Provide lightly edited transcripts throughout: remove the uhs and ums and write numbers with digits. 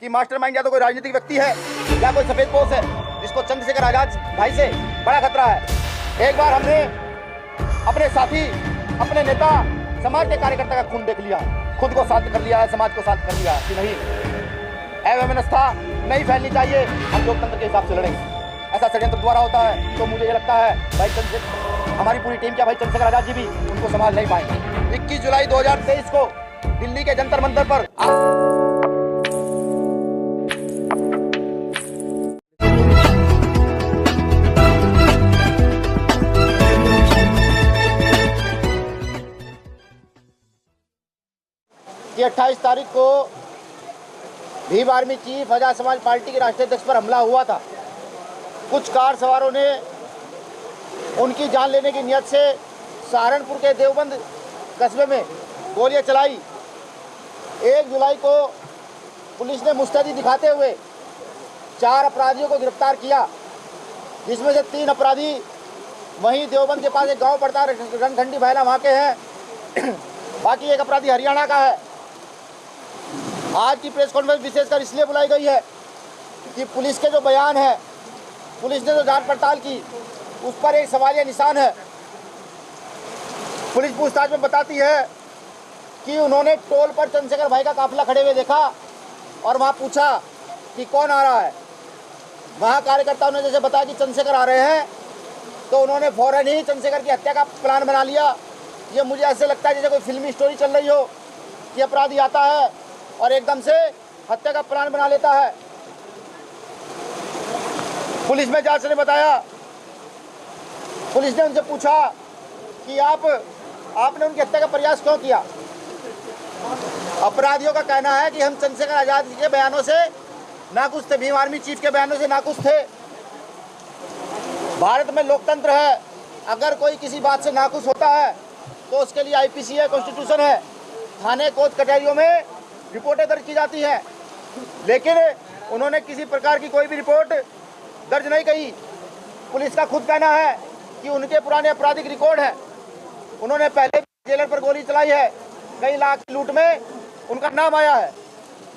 कि मास्टरमाइंड या तो कोई राजनीतिक व्यक्ति है या कोई सफेद पोश है जिसको चंद्रशेखर आजाद भाई से बड़ा खतरा है। एक बार हमने अपने साथी, अपने नेता, समाज के कार्यकर्ता का खून देख लिया, खुद को शांत कर लिया है, समाज को शांत कर लिया है कि नहीं, अव्यवस्था नहीं फैलनी चाहिए, हम लोकतंत्र के हिसाब से लड़ेंगे। ऐसा षड्यंत्र द्वारा होता है तो मुझे ये लगता है भाई चंद्रशेखर, हमारी पूरी टीम क्या भाई चंद्रशेखर आजाद जी भी उनको संभाल नहीं पाएंगे। 21 जुलाई 2023 को दिल्ली के जंतर मंतर पर कि 28 तारीख को Bhim army chief Azad Samaj party के राष्ट्रीय अध्यक्ष पर हमला हुआ था। कुछ कार सवारों ने उनकी जान लेने की नियत से सहारनपुर के देवबंद कस्बे में गोलियां चलाई। 1 जुलाई को पुलिस ने मुस्तैदी दिखाते हुए 4 अपराधियों को गिरफ्तार किया, जिसमें से 3 अपराधी वहीं देवबंद के पास एक गांव पड़ता है रनखंडी भायला, वहाँ के हैं। बाकी एक अपराधी हरियाणा का है। आज की प्रेस कॉन्फ्रेंस विशेषकर इसलिए बुलाई गई है कि पुलिस के जो बयान है, पुलिस ने जो जांच पड़ताल की, उस पर एक सवालिया निशान है। पुलिस पूछताछ में बताती है कि उन्होंने टोल पर चंद्रशेखर भाई का काफिला खड़े हुए देखा और वहाँ पूछा कि कौन आ रहा है। वहाँ कार्यकर्ताओं ने जैसे बताया कि चंद्रशेखर आ रहे हैं, तो उन्होंने फौरन ही चंद्रशेखर की हत्या का प्लान बना लिया। ये मुझे ऐसे लगता है जैसे कोई फिल्मी स्टोरी चल रही हो कि अपराधी आता है और एकदम से हत्या का प्लान बना लेता है। पुलिस में जांच ने बताया, पुलिस ने उनसे पूछा कि आपने उनकी हत्या का प्रयास क्यों किया। अपराधियों का कहना है कि हम चंद्रशेखर आजाद के बयानों से नाखुश थे, भीम आर्मी चीफ के बयानों से नाखुश थे। भारत में लोकतंत्र है, अगर कोई किसी बात से नाखुश होता है तो उसके लिए आईपीसी है, कॉन्स्टिट्यूशन है, थाने कोर्ट कचहरियों में रिपोर्टें दर्ज की जाती हैं। लेकिन उन्होंने किसी प्रकार की कोई भी रिपोर्ट दर्ज नहीं की। पुलिस का खुद कहना है कि उनके पुराने आपराधिक रिकॉर्ड है, उन्होंने पहले जेलर पर गोली चलाई है, कई लाख की लूट में उनका नाम आया है।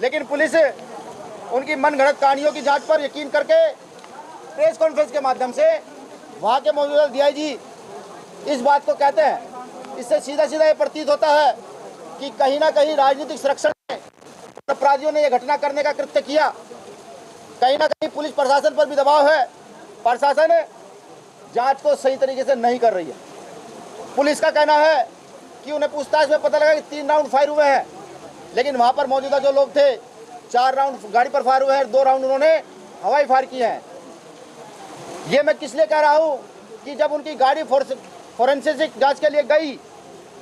लेकिन पुलिस उनकी मनगढ़ंत कहानियों की जांच पर यकीन करके प्रेस कॉन्फ्रेंस के माध्यम से वहाँ के मौजूदा डीआईजी इस बात को कहते हैं। इससे सीधा सीधा ये प्रतीत होता है कि कहीं ना कहीं राजनीतिक संरक्षण में अपराधियों ने यह घटना करने का कृत्य किया। कहीं ना कहीं पुलिस प्रशासन पर भी दबाव है, प्रशासन जांच को सही तरीके से नहीं कर रही है। पुलिस का कहना है कि उन्हें पूछताछ में पता लगा कि 3 राउंड फायर हुए हैं, लेकिन वहां पर मौजूदा जो लोग थे 4 राउंड गाड़ी पर फायर हुए हैं, 2 राउंड उन्होंने हवाई फायर किए हैं। ये मैं किस लिए कह रहा हूँ कि जब उनकी गाड़ी फोरेंसिक जांच के लिए गई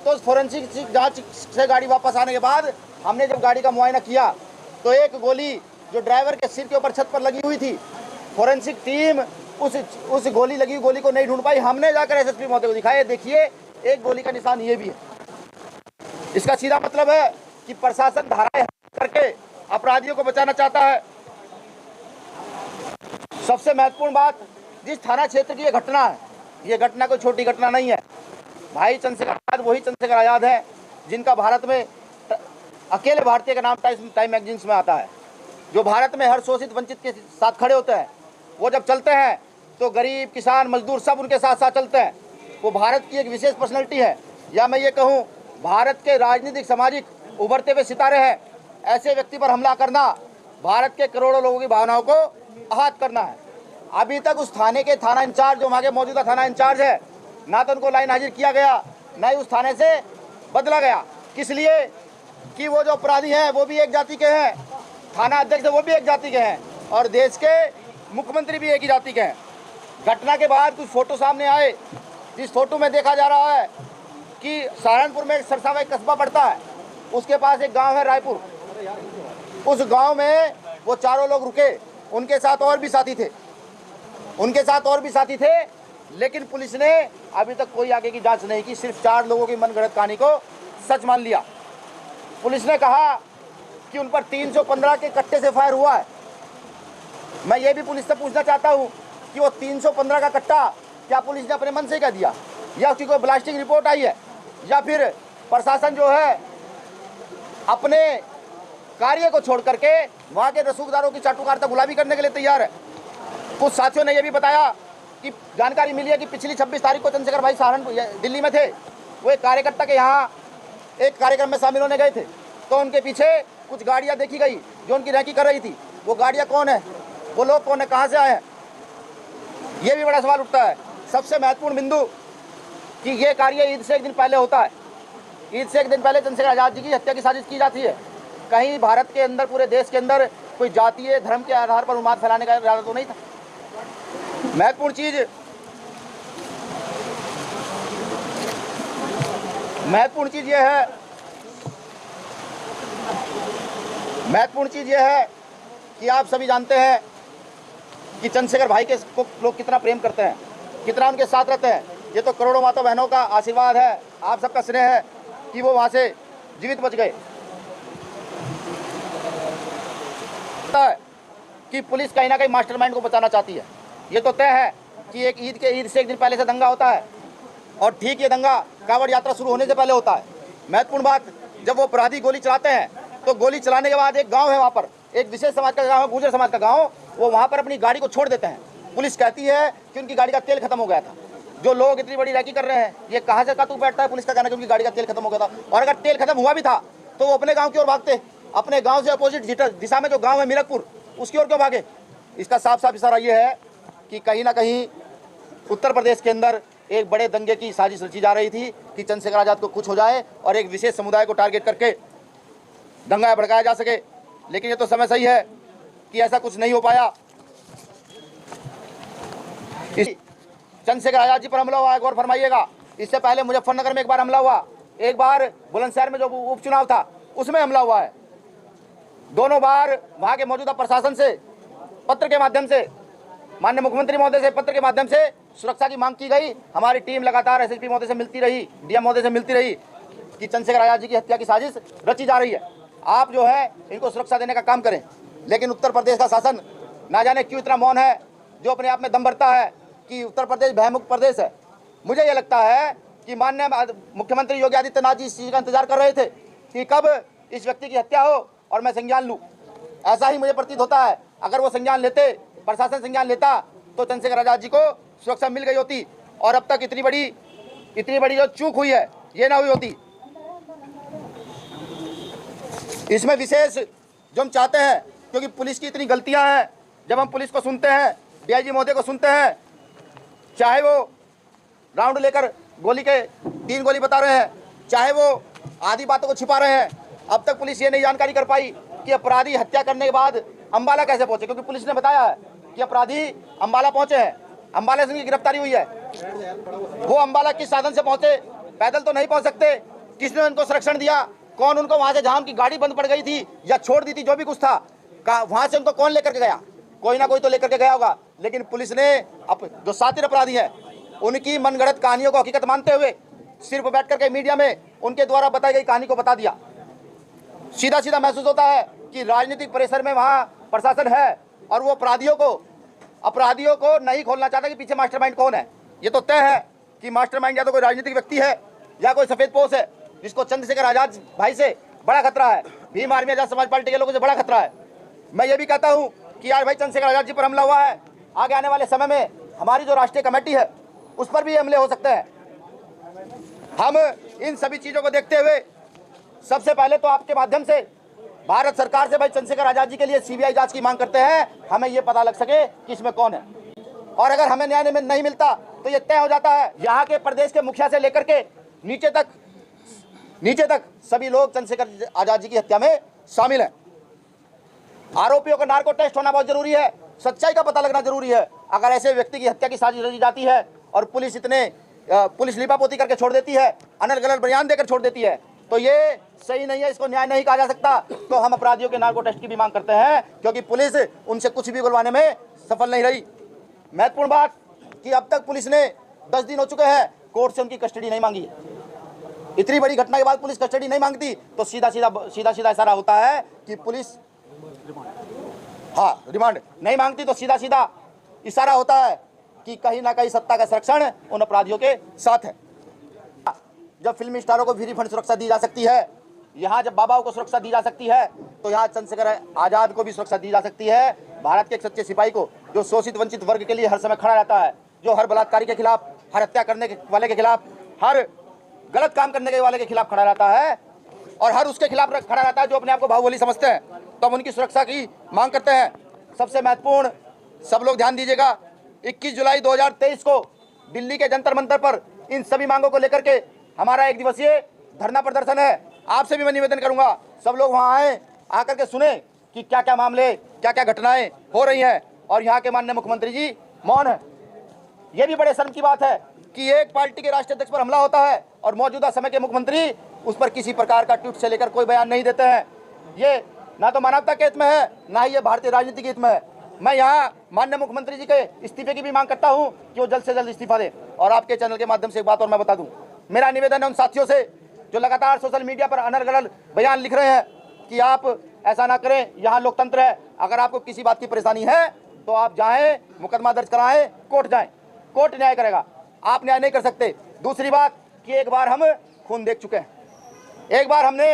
तो उस फोरेंसिक जांच से गाड़ी वापस आने के बाद हमने जब गाड़ी का मुआयना किया तो एक गोली जो ड्राइवर के सिर के ऊपर छत पर लगी हुई थी, फोरेंसिक टीम उस गोली लगी हुई गोली को नहीं ढूंढ पाई। हमने जाकर एसएसपी महोदय को दिखाया, देखिए एक गोली का निशान ये भी है। इसका सीधा मतलब है कि प्रशासन धाराएं करके अपराधियों को बचाना चाहता है। सबसे महत्वपूर्ण बात, जिस थाना क्षेत्र की ये घटना है, ये घटना कोई छोटी घटना नहीं है। भाई चंद्रशेखर आजाद वही चंद्रशेखर आजाद है जिनका भारत में अकेले भारतीय का नाम टाइम मैगजीन्स में आता है, जो भारत में हर शोषित वंचित के साथ खड़े होते हैं। वो जब चलते हैं तो गरीब, किसान, मजदूर सब उनके साथ साथ चलते हैं। वो भारत की एक विशेष पर्सनैलिटी है, या मैं ये कहूँ भारत के राजनीतिक सामाजिक उभरते हुए सितारे हैं। ऐसे व्यक्ति पर हमला करना भारत के करोड़ों लोगों की भावनाओं को आहत करना है। अभी तक उस थाने के थाना इंचार्ज, जो वहाँ के मौजूदा थाना इंचार्ज है, ना तो उनको लाइन हाजिर किया गया, ना ही उस थाने से बदला गया। किस लिए कि वो जो अपराधी हैं वो भी एक जाति के हैं, थाना अध्यक्ष वो भी एक जाति के हैं, और देश के मुख्यमंत्री भी एक ही जाति के हैं। घटना के बाद कुछ फोटो सामने आए, जिस फोटो में देखा जा रहा है कि सहारनपुर में सरसावा एक कस्बा पड़ता है, उसके पास एक गाँव है रायपुर। उस गाँव में वो चारों लोग रुके, उनके साथ और भी साथी थे, लेकिन पुलिस ने अभी तक कोई आगे की जांच नहीं की, सिर्फ 4 लोगों की मनगढ़ंत कहानी को सच मान लिया। पुलिस ने कहा कि उन पर 315 के कट्टे से फायर हुआ है। मैं ये भी पुलिस से पूछना चाहता हूँ कि वो 315 का कट्टा क्या पुलिस ने अपने मन से कह दिया, या उसकी कोई ब्लास्टिंग रिपोर्ट आई है, या फिर प्रशासन जो है अपने कार्य को छोड़ करके वहाँ के रसूखदारों की चाटुकारिता गुलामी करने के लिए तैयार है। कुछ साथियों ने यह भी बताया कि जानकारी मिली है कि पिछली 26 तारीख को चंद्रशेखर भाई सहारनपुर दिल्ली में थे। वो एक कार्यकर्ता के यहाँ एक कार्यक्रम में शामिल होने गए थे, तो उनके पीछे कुछ गाड़ियाँ देखी गई जो उनकी रैकी कर रही थी। वो गाड़ियाँ कौन है, वो लोग कौन है, कहाँ से आए हैं, ये भी बड़ा सवाल उठता है। सबसे महत्वपूर्ण बिंदु कि ये कार्य ईद से एक दिन पहले होता है। ईद से एक दिन पहले चंद्रशेखर आज़ाद जी की हत्या की साजिश की जाती है। कहीं भारत के अंदर, पूरे देश के अंदर कोई जातीय धर्म के आधार पर उन्माद फैलाने का इरादा तो नहीं था। महत्वपूर्ण चीज़ यह है कि आप सभी जानते हैं कि चंद्रशेखर भाई के को लोग कितना प्रेम करते हैं, कितना उनके साथ रहते हैं। ये तो करोड़ों माता बहनों का आशीर्वाद है, आप सबका स्नेह है कि वो वहाँ से जीवित बच गए। कि पुलिस कहीं ना कहीं मास्टरमाइंड को बचाना चाहती है। ये तो तय है कि एक ईद से एक दिन पहले से दंगा होता है, और ठीक ये दंगा कांवड़ यात्रा शुरू होने से पहले होता है। महत्वपूर्ण बात, जब वो अपराधी गोली चलाते हैं तो गोली चलाने के बाद एक गांव है, वहाँ पर एक विशेष समाज का गांव है, गुर्जर समाज का गांव, वो वहाँ पर अपनी गाड़ी को छोड़ देते हैं। पुलिस कहती है कि उनकी गाड़ी का तेल खत्म हो गया था। जो लोग इतनी बड़ी रैकी कर रहे हैं, ये कहाँ से कातू बैठता है पुलिस का कहना कि उनकी गाड़ी का तेल खत्म हो गया था। और अगर तेल खत्म हुआ भी था तो वो अपने गाँव की ओर भागते, अपने गाँव से अपोजिट दिशा में जो गाँव है मिलकपुर, उसकी ओर क्यों भागे। इसका साफ साफ इशारा ये है कि कहीं ना कहीं उत्तर प्रदेश के अंदर एक बड़े दंगे की साजिश रची जा रही थी कि चंद्रशेखर आज़ाद को कुछ हो जाए और एक विशेष समुदाय को टारगेट करके दंगा भड़काया जा सके। लेकिन ये तो समय सही है कि ऐसा कुछ नहीं हो पाया। चंद्रशेखर आज़ाद जी पर हमला हुआ है, गौर फरमाइएगा। इससे पहले मुजफ्फरनगर में एक बार हमला हुआ, एक बार बुलंदशहर में जो उपचुनाव था उसमें हमला हुआ है। दोनों बार वहाँ के मौजूदा प्रशासन से पत्र के माध्यम से, माननीय मुख्यमंत्री महोदय से पत्र के माध्यम से सुरक्षा की मांग की गई। हमारी टीम लगातार एसएसपी महोदय से मिलती रही, डीएम महोदय से मिलती रही कि चंद्रशेखर आज़ाद जी की हत्या की साजिश रची जा रही है, आप जो है इनको सुरक्षा देने का काम करें। लेकिन उत्तर प्रदेश का शासन ना जाने क्यों इतना मौन है, जो अपने आप में दम भरता है कि उत्तर प्रदेश भयमुक्त प्रदेश है। मुझे ये लगता है कि माननीय मुख्यमंत्री योगी आदित्यनाथ जी इस चीज़ का इंतजार कर रहे थे कि कब इस व्यक्ति की हत्या हो और मैं संज्ञान लूँ। ऐसा ही मुझे प्रतीत होता है। अगर वो संज्ञान लेते, प्रशासन संज्ञान लेता, तो चंद्रशेखर आज़ाद जी को सुरक्षा मिल गई होती और अब तक इतनी बड़ी जो चूक हुई है ये ना हुई होती। इसमें विशेष जो हम चाहते हैं, क्योंकि पुलिस की इतनी गलतियां हैं, जब हम पुलिस को सुनते हैं, डीआईजी महोदय को सुनते हैं, चाहे वो राउंड लेकर गोली के 3 गोली बता रहे हैं, चाहे वो आधी बातों को छिपा रहे हैं, अब तक पुलिस ये नहीं जानकारी कर पाई कि अपराधी हत्या करने के बाद अंबाला कैसे पहुंचे। क्योंकि पुलिस ने बताया है कि अपराधी अंबाला पहुंचे हैं, अंबाला से उनकी गिरफ्तारी हुई है। वो अंबाला किस साधन से पहुंचे, पैदल तो नहीं पहुंच सकते। किसने उनको संरक्षण दिया, कौन उनको वहां से, जहां उनकी गाड़ी बंद पड़ गई थी या छोड़ दी थी, जो भी कुछ था, वहां से उनको कौन लेकर के गया, कोई ना कोई तो लेकर के गया होगा। लेकिन पुलिस ने जो शातिर अपराधी हैं उनकी मनगढ़ंत कहानियों को हकीकत मानते हुए सिर्फ बैठ करके मीडिया में उनके द्वारा बताई गई कहानी को बता दिया। सीधा सीधा महसूस होता है कि राजनीतिक परिसर में वहाँ प्रशासन है और वो अपराधियों को नहीं खोलना चाहता कि पीछे मास्टरमाइंड कौन है। ये तो तय है कि मास्टरमाइंड या तो कोई राजनीतिक व्यक्ति है या कोई सफेद पोश है, जिसको चंद्रशेखर आज़ाद भाई से बड़ा खतरा है, भीम आर्मी आज़ाद समाज पार्टी के लोगों से बड़ा खतरा है। मैं ये भी कहता हूँ कि यार भाई चंद्रशेखर आज़ाद जी पर हमला हुआ है, आगे आने वाले समय में हमारी जो राष्ट्रीय कमेटी है उस पर भी हमले हो सकते हैं। हम इन सभी चीज़ों को देखते हुए सबसे पहले तो आपके माध्यम से भारत सरकार से भाई चंद्रशेखर आज़ाद जी के लिए सीबीआई जांच की मांग करते हैं, हमें ये पता लग सके कि इसमें कौन है। और अगर हमें न्याय नहीं मिलता तो ये तय हो जाता है, यहाँ के प्रदेश के मुखिया से लेकर के नीचे तक सभी लोग चंद्रशेखर आज़ाद जी की हत्या में शामिल हैं। आरोपियों का नार्को टेस्ट होना बहुत जरूरी है, सच्चाई का पता लगना जरूरी है। अगर ऐसे व्यक्ति की हत्या की साजिश रची जाती है और पुलिस लिपापोती करके छोड़ देती है, अनल गलत बयान देकर छोड़ देती है, तो ये सही नहीं है, इसको न्याय नहीं कहा जा सकता। तो हम अपराधियों के नार्को टेस्ट की भी मांग करते हैं, क्योंकि पुलिस उनसे कुछ भी बुलवाने में सफल नहीं रही। महत्वपूर्ण बात कि अब तक पुलिस ने 10 दिन हो चुके हैं, कोर्ट से उनकी कस्टडी नहीं मांगी है। इतनी बड़ी घटना के बाद पुलिस कस्टडी नहीं मांगती तो सीधा इशारा होता है कि पुलिस रिमांड नहीं मांगती, तो सीधा इशारा होता है कि कहीं ना कहीं सत्ता का संरक्षण उन अपराधियों के साथ है। जब फिल्मी स्टारों को फ्री फंड सुरक्षा दी जा सकती है यहाँ जब बाबाओं को सुरक्षा दी जा सकती है तो यहाँ चंद्रशेखर आजाद को भी सुरक्षा दी जा सकती है। भारत के एक सच्चे सिपाही को, जो शोषित वंचित वर्ग के लिए हर समय खड़ा रहता है, जो हर बलात्कारी के खिलाफ, हर हत्या करने वाले के खिलाफ, हर गलत काम करने वाले के खिलाफ खड़ा रहता है और हर उसके खिलाफ खड़ा रहता है जो अपने आप को बाहुबली समझते हैं। तो हम उनकी सुरक्षा की मांग करते हैं। सबसे महत्वपूर्ण, सब लोग ध्यान दीजिएगा, 21 जुलाई 2023 को दिल्ली के जंतर मंतर पर इन सभी मांगों को लेकर के हमारा 1 दिवसीय धरना प्रदर्शन है। आपसे भी मैं निवेदन करूंगा, सब लोग वहां आए, आकर के सुने कि क्या क्या मामले, क्या क्या घटनाएं हो रही हैं। और यहाँ के माननीय मुख्यमंत्री जी मौन है। ये भी बड़े शर्म की बात है कि एक पार्टी के राष्ट्रीय अध्यक्ष पर हमला होता है और मौजूदा समय के मुख्यमंत्री उस पर किसी प्रकार का ट्वीट से लेकर कोई बयान नहीं देते हैं। ये ना तो मानवता के हित में है, ना ही ये भारतीय राजनीति के हित में है। मैं यहाँ माननीय मुख्यमंत्री जी के इस्तीफे की भी मांग करता हूँ कि वो जल्द से जल्द इस्तीफा दें। और आपके चैनल के माध्यम से एक बात और मैं बता दूँ, मेरा निवेदन है उन साथियों से जो लगातार सोशल मीडिया पर अनर्गल बयान लिख रहे हैं कि आप ऐसा ना करें, यहाँ लोकतंत्र है। अगर आपको किसी बात की परेशानी है तो आप जाएं, मुकदमा दर्ज कराएं, कोर्ट जाएं, कोर्ट न्याय करेगा, आप न्याय नहीं कर सकते। दूसरी बात कि एक बार हम खून देख चुके हैं, एक बार हमने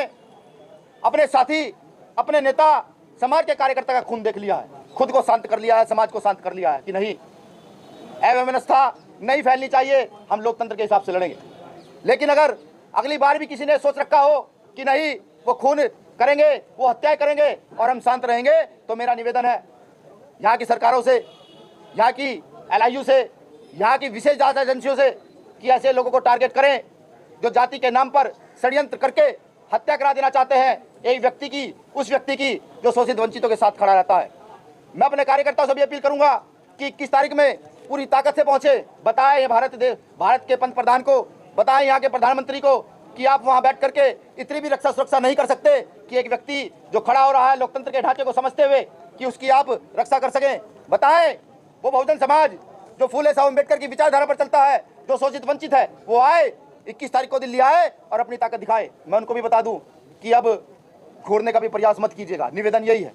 अपने साथी, अपने नेता, समाज के कार्यकर्ता का खून देख लिया है, खुद को शांत कर लिया है, समाज को शांत कर लिया है कि नहीं, अव्यवस्था नहीं फैलनी चाहिए, हम लोकतंत्र के हिसाब से लड़ेंगे। लेकिन अगर अगली बार भी किसी ने सोच रखा हो कि नहीं वो खून करेंगे, वो हत्याएं करेंगे और हम शांत रहेंगे, तो मेरा निवेदन है यहाँ की सरकारों से, यहाँ की LIU से, यहाँ की विशेष जांच एजेंसियों से कि ऐसे लोगों को टारगेट करें जो जाति के नाम पर षड्यंत्र करके हत्या करा देना चाहते हैं एक व्यक्ति की, उस व्यक्ति की जो शोषित वंचितों के साथ खड़ा रहता है। मैं अपने कार्यकर्ताओं से भी अपील करूंगा कि 21 तारीख में पूरी ताकत से पहुंचे, बताएं भारत के पंत प्रधान को, बताएं यहाँ के प्रधानमंत्री को कि आप वहां बैठ करके इतनी भी रक्षा सुरक्षा नहीं कर सकते कि एक व्यक्ति जो खड़ा हो रहा है लोकतंत्र के ढांचे को समझते हुए कि उसकी आप रक्षा कर सकें। बताएं वो बहुजन समाज जो फूले साहब अम्बेडकर की विचारधारा पर चलता है, जो शोषित वंचित है, वो आए 21 तारीख को दिल्ली आए और अपनी ताकत दिखाए। मैं उनको भी बता दूं कि अब घूरने का भी प्रयास मत कीजिएगा, निवेदन यही है,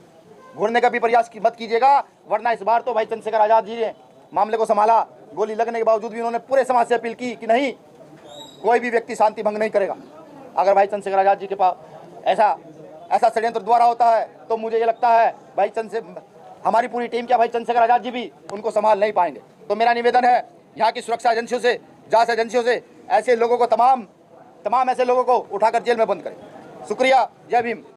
घूरने का भी प्रयास मत कीजिएगा, वरना इस बार तो भाई चंद्रशेखर आजाद जी ने मामले को संभाला। गोली लगने के बावजूद भी उन्होंने पूरे समाज से अपील की कि नहीं, कोई भी व्यक्ति शांति भंग नहीं करेगा। अगर भाई चंद्रशेखर आजाद जी के पास ऐसा षड्यंत्र द्वारा होता है तो मुझे ये लगता है भाई हमारी पूरी टीम क्या, भाई चंद्रशेखर आजाद जी भी उनको संभाल नहीं पाएंगे। तो मेरा निवेदन है यहाँ की सुरक्षा एजेंसियों से, जांच एजेंसियों से ऐसे लोगों को तमाम ऐसे लोगों को उठाकर जेल में बंद करें। शुक्रिया, जय भीम।